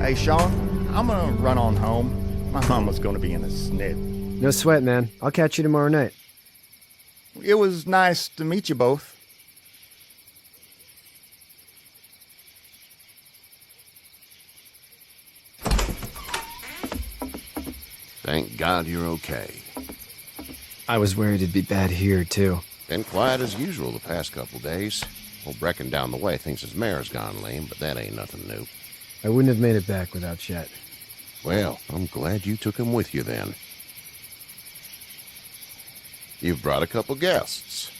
Hey, Sean, I'm gonna run on home. My mama's gonna be in a snit. No sweat, man. I'll catch you tomorrow night. It was nice to meet you both. Thank God you're okay. I was worried it'd be bad here, too. Been quiet as usual the past couple days. Old Brecken down the way thinks his mare's gone lame, but that ain't nothing new. I wouldn't have made it back without Chet. Well, I'm glad you took him with you then. You've brought a couple guests.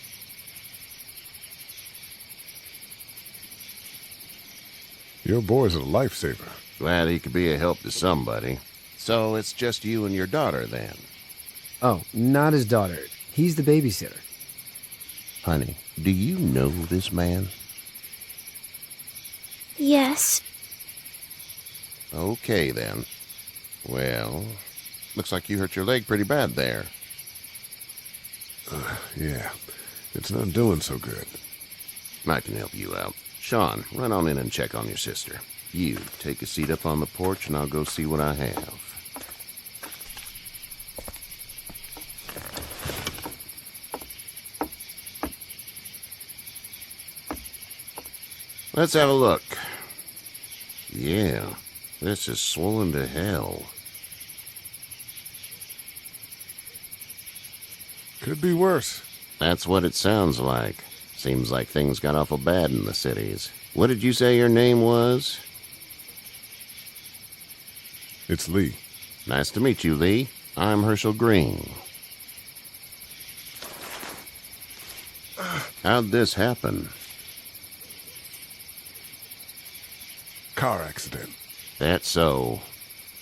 Your boy's a lifesaver. Glad he could be a help to somebody. So it's just you and your daughter then? Oh, not his daughter. He's the babysitter. Honey, do you know this man? Yes. Okay then. Well, looks like you hurt your leg pretty bad there. Yeah, it's not doing so good. I can help you out. Sean, run on in and check on your sister. You, take a seat up on the porch and I'll go see what I have. Let's have a look. Yeah, this is swollen to hell. Could be worse. That's what it sounds like. Seems like things got awful bad in the cities. What did you say your name was? It's Lee. Nice to meet you, Lee. I'm Herschel Green. How'd this happen? Car accident. That's so.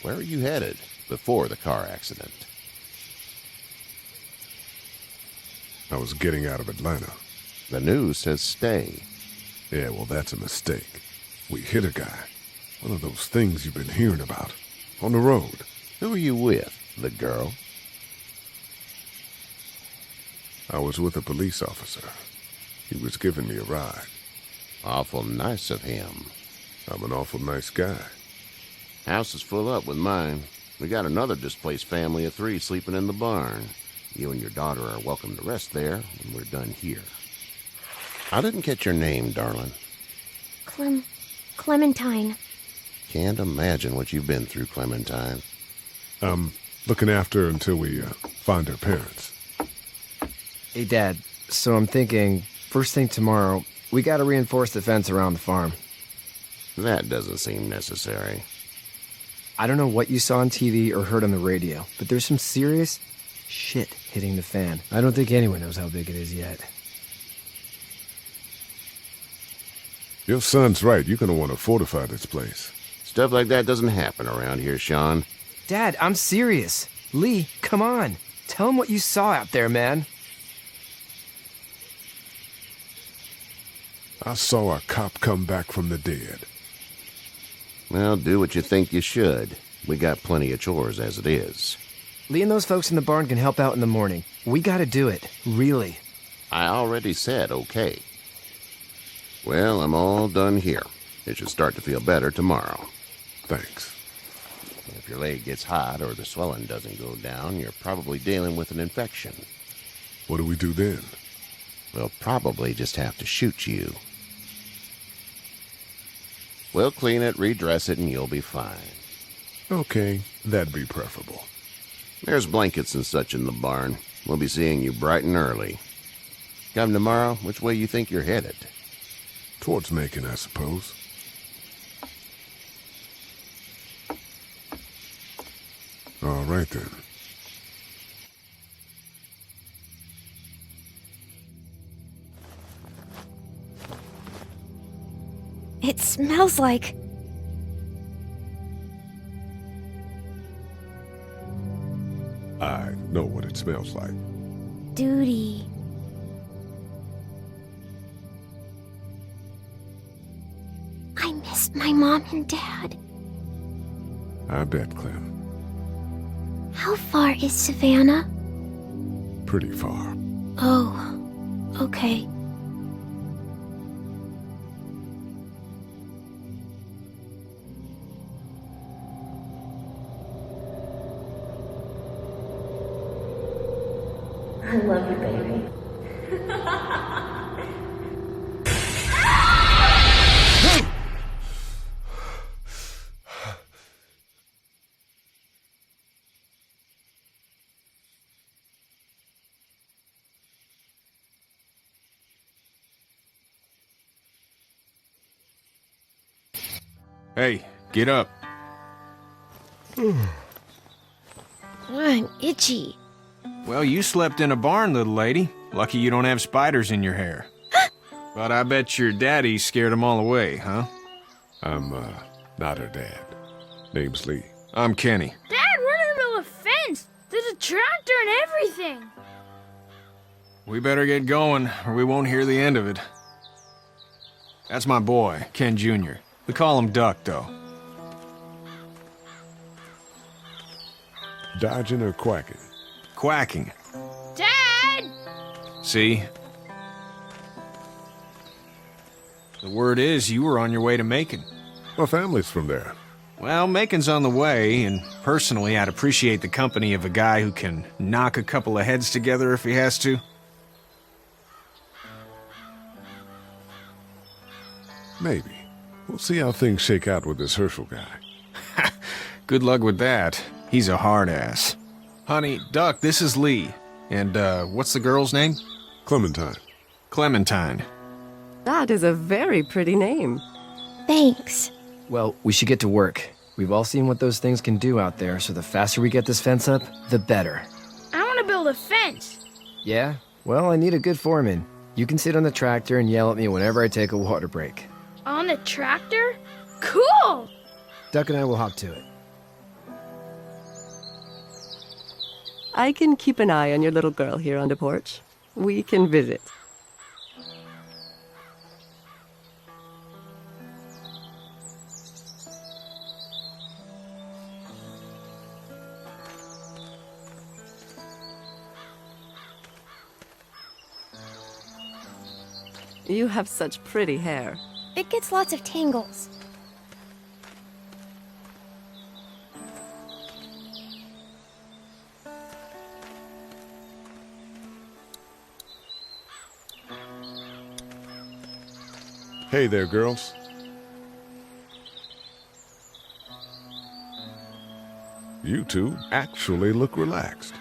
Where are you headed before the car accident? I was getting out of Atlanta. The news says stay. Yeah, well, that's a mistake. We hit a guy. One of those things you've been hearing about. On the road. Who are you with? The girl? I was with a police officer. He was giving me a ride. Awful nice of him. I'm an awful nice guy. House is full up with mine. We got another displaced family of 3 sleeping in the barn. You and your daughter are welcome to rest there when we're done here. I didn't catch your name, darling. Clementine. Can't imagine what you've been through, Clementine. I'm looking after her until we find her parents. Hey, Dad, so I'm thinking, first thing tomorrow, we gotta reinforce the fence around the farm. That doesn't seem necessary. I don't know what you saw on TV or heard on the radio, but there's some serious shit hitting the fan. I don't think anyone knows how big it is yet. Your son's right. You're going to want to fortify this place. Stuff like that doesn't happen around here, Sean. Dad, I'm serious. Lee, come on. Tell him what you saw out there, man. I saw a cop come back from the dead. Well, do what you think you should. We got plenty of chores as it is. Lee and those folks in the barn can help out in the morning. We gotta do it. Really. I already said okay. Well, I'm all done here. It should start to feel better tomorrow. Thanks. If your leg gets hot or the swelling doesn't go down, you're probably dealing with an infection. What do we do then? We'll probably just have to shoot you. We'll clean it, redress it, and you'll be fine. Okay, that'd be preferable. There's blankets and such in the barn. We'll be seeing you bright and early. Come tomorrow, which way you think you're headed? Towards Macon, I suppose. All right, then. It smells like... I know what it smells like. duty. I miss my mom and dad. I bet, Clem. How far is Savannah? Pretty far. Oh, okay. I love you, baby. Hey, get up. I'm itchy. Well, you slept in a barn, little lady. Lucky you don't have spiders in your hair. But I bet your daddy scared them all away, huh? I'm, not her dad. Name's Lee. I'm Kenny. Dad, we're in the middle of a fence. There's a tractor and everything. We better get going, or we won't hear the end of it. That's my boy, Ken Jr. We call him Duck, though. Dodging or quacking? Quacking. Dad! See? The word is you were on your way to Macon. My family's from there. Well, Macon's on the way, and personally, I'd appreciate the company of a guy who can knock a couple of heads together if he has to. Maybe. We'll see how things shake out with this Herschel guy. Good luck with that. He's a hard ass. Honey, Duck, this is Lee. And, what's the girl's name? Clementine. Clementine. That is a very pretty name. Thanks. Well, we should get to work. We've all seen what those things can do out there, so the faster we get this fence up, the better. I want to build a fence. Yeah? Well, I need a good foreman. You can sit on the tractor and yell at me whenever I take a water break. On the tractor? Cool! Duck and I will hop to it. I can keep an eye on your little girl here on the porch. We can visit. You have such pretty hair. It gets lots of tangles. Hey there, girls. You two actually look relaxed.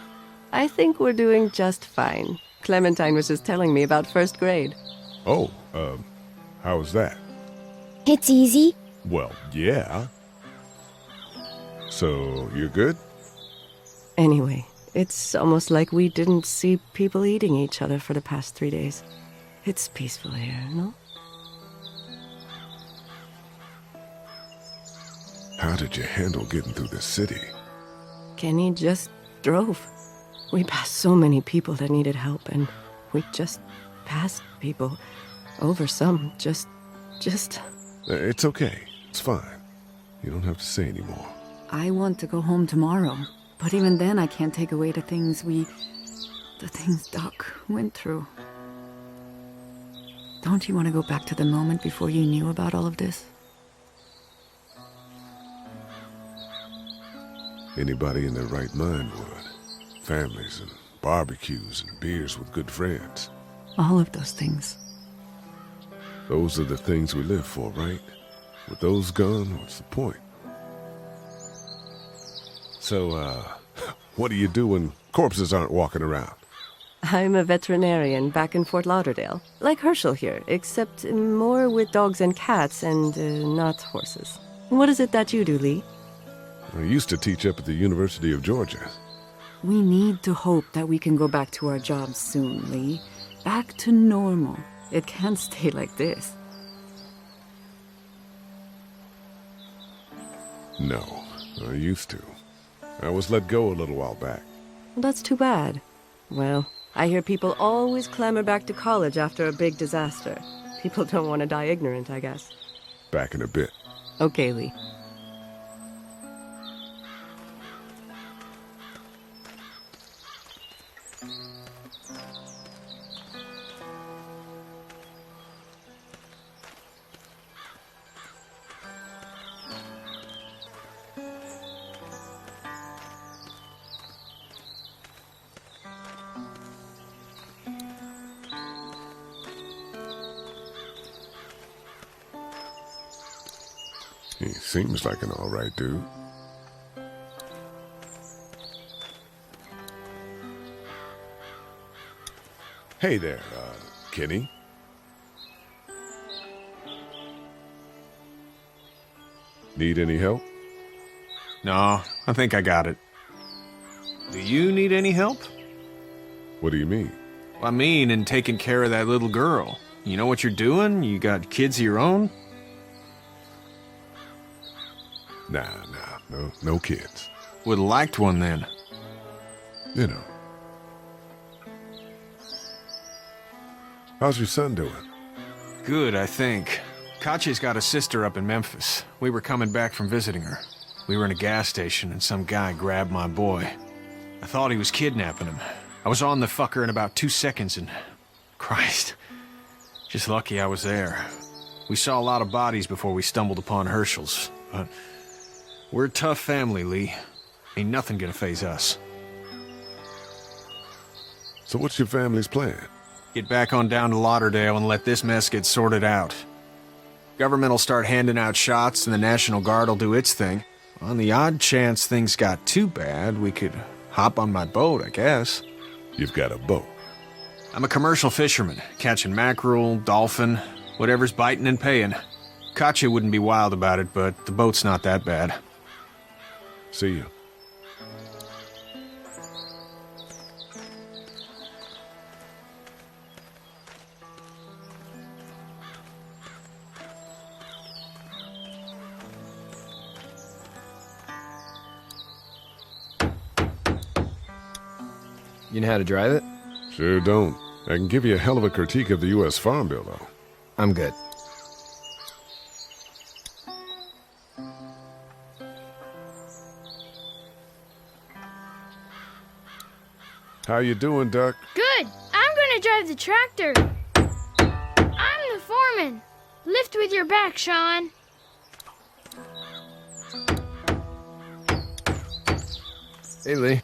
I think we're doing just fine. Clementine was just telling me about first grade. Oh, how was that? It's easy. Well, yeah. So, you're good? Anyway, it's almost like we didn't see people eating each other for the past 3 days. It's peaceful here, no? How did you handle getting through the city? Kenny just drove. We passed so many people that needed help, and we just passed people. Over some, just... It's okay. It's fine. You don't have to say anymore. I want to go home tomorrow, but even then I can't take away the things Doc went through. Don't you want to go back to the moment before you knew about all of this? Anybody in their right mind would. Families and barbecues and beers with good friends. All of those things. Those are the things we live for, right? With those gone, what's the point? So, what do you do when corpses aren't walking around? I'm a veterinarian back in Fort Lauderdale. Like Herschel here, except more with dogs and cats and not horses. What is it that you do, Lee? I used to teach up at the University of Georgia. We need to hope that we can go back to our jobs soon, Lee. Back to normal. It can't stay like this. No, I used to. I was let go a little while back. That's too bad. Well, I hear people always clamor back to college after a big disaster. People don't want to die ignorant, I guess. Back in a bit. Okay, Lee. He seems like an all right dude. Hey there, Kenny. Need any help? No, I think I got it. Do you need any help? What do you mean? I mean, in taking care of that little girl. You know what you're doing? You got kids of your own? Nah, no kids. Would've liked one then. You know. How's your son doing? Good, I think. Katya's got a sister up in Memphis. We were coming back from visiting her. We were in a gas station and some guy grabbed my boy. I thought he was kidnapping him. I was on the fucker in about 2 seconds and... Christ. Just lucky I was there. We saw a lot of bodies before we stumbled upon Herschel's, but... We're a tough family, Lee. Ain't nothing gonna faze us. So what's your family's plan? Get back on down to Lauderdale and let this mess get sorted out. Government will start handing out shots and the National Guard will do its thing. On the odd chance things got too bad, we could hop on my boat, I guess. You've got a boat. I'm a commercial fisherman, catching mackerel, dolphin, whatever's biting and paying. Katya wouldn't be wild about it, but the boat's not that bad. See you. You know how to drive it? Sure don't. I can give you a hell of a critique of the U.S. Farm Bill, though. I'm good. How you doing, Duck? Good. I'm gonna drive the tractor. I'm the foreman. Lift with your back, Sean. Hey, Lee.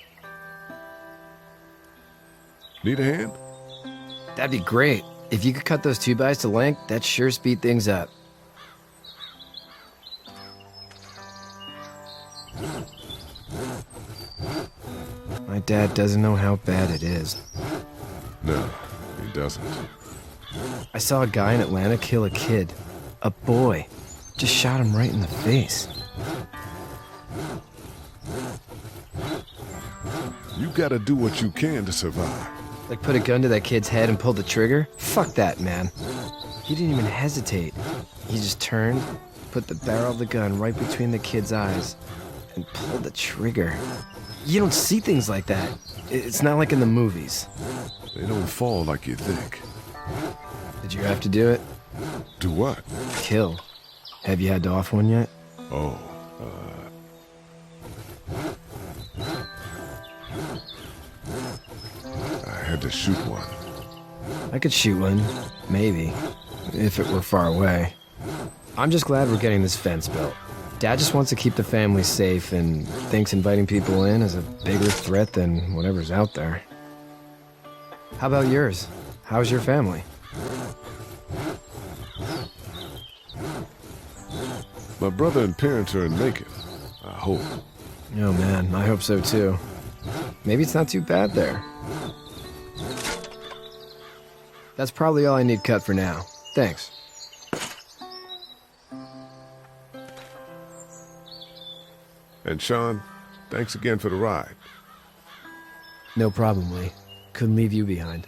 Need a hand? That'd be great. If you could cut those 2x to length, that'd sure speed things up. My dad doesn't know how bad it is. No, he doesn't. I saw a guy in Atlanta kill a kid. A boy. Just shot him right in the face. You gotta do what you can to survive. Like put a gun to that kid's head and pull the trigger? Fuck that, man. He didn't even hesitate. He just turned, put the barrel of the gun right between the kid's eyes, and pulled the trigger. You don't see things like that. It's not like in the movies. They don't fall like you think. Did you have to do it? Do what? Kill. Have you had to off one yet? Oh, I had to shoot one. I could shoot one. Maybe. If it were far away. I'm just glad we're getting this fence built. Dad just wants to keep the family safe and thinks inviting people in is a bigger threat than whatever's out there. How about yours? How's your family? My brother and parents are in Macon. I hope. Oh man, I hope so too. Maybe it's not too bad there. That's probably all I need cut for now. Thanks. And Sean, thanks again for the ride. No problem, Lee. Couldn't leave you behind.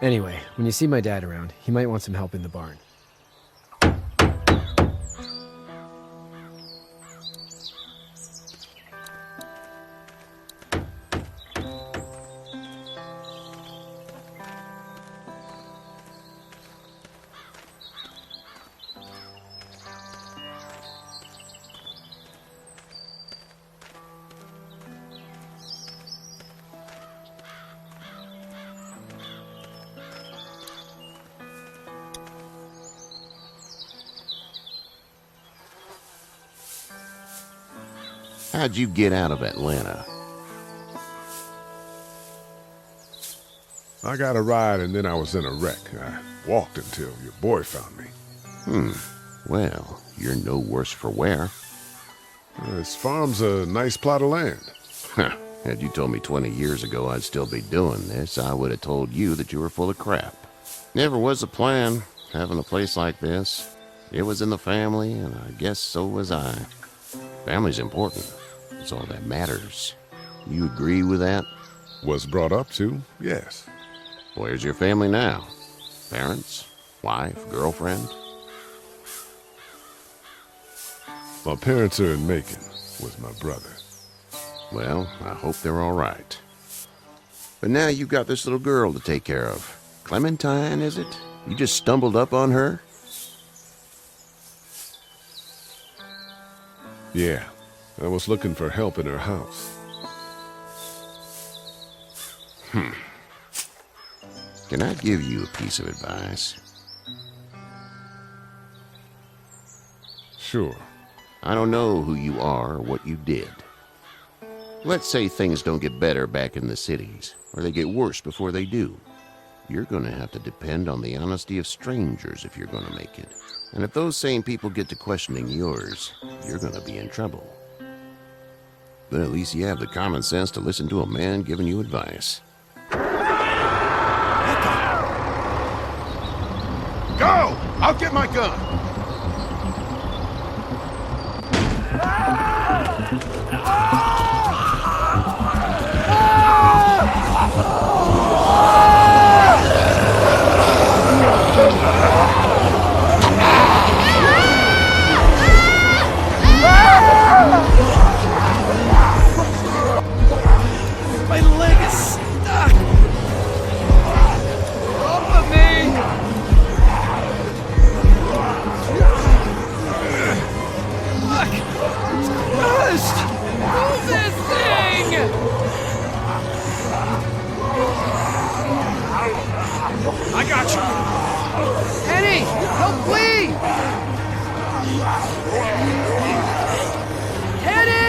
Anyway, when you see my dad around, he might want some help in the barn. How'd you get out of Atlanta? I got a ride and then I was in a wreck. I walked until your boy found me. Well, you're no worse for wear. This farm's a nice plot of land. Huh. Had you told me 20 years ago I'd still be doing this, I would have told you that you were full of crap. Never was a plan, having a place like this. It was in the family, and I guess so was I. Family's important. It's all that matters. You agree with that? Was brought up to, yes. Where's your family now? Parents? Wife? Girlfriend? My parents are in Macon with my brother. Well, I hope they're all right. But now you've got this little girl to take care of. Clementine, is it? You just stumbled up on her? Yeah, I was looking for help in her house. Can I give you a piece of advice? Sure. I don't know who you are or what you did. Let's say things don't get better back in the cities, or they get worse before they do. You're going to have to depend on the honesty of strangers if you're going to make it. And if those same people get to questioning yours, you're going to be in trouble. But at least you have the common sense to listen to a man giving you advice. Go! I'll get my gun! My leg is stuck! Off of me! Fuck! It's crushed! Move this thing! I got you! Eddie! Help me! Eddie!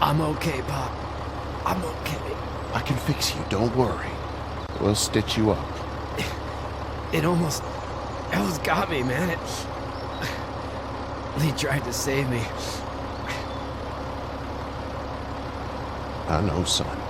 I'm okay, Pop. I'm okay. I can fix you, don't worry. We'll stitch you up. It almost got me, man. Lee tried to save me. I know, son.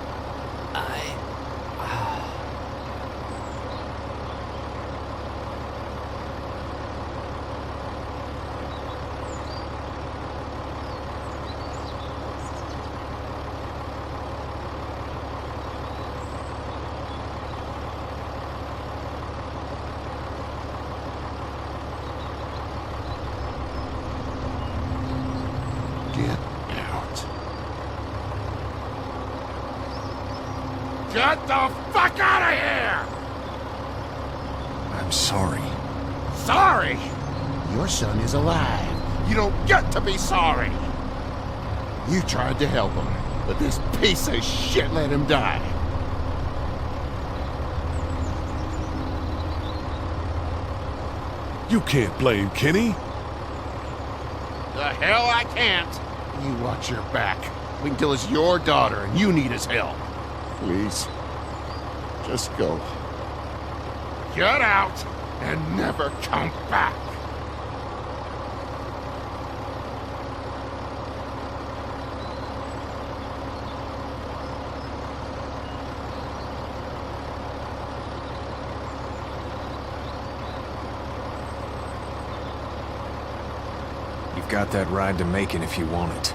Get out. Get the fuck out of here! I'm sorry. Sorry? Your son is alive. You don't get to be sorry. You tried to help him, but this piece of shit let him die. You can't blame Kenny. The hell I can't. You watch your back. Wait until it's your daughter and you need his help. Please. Just go. Get out and never come back. You've got that ride to Macon if you want it.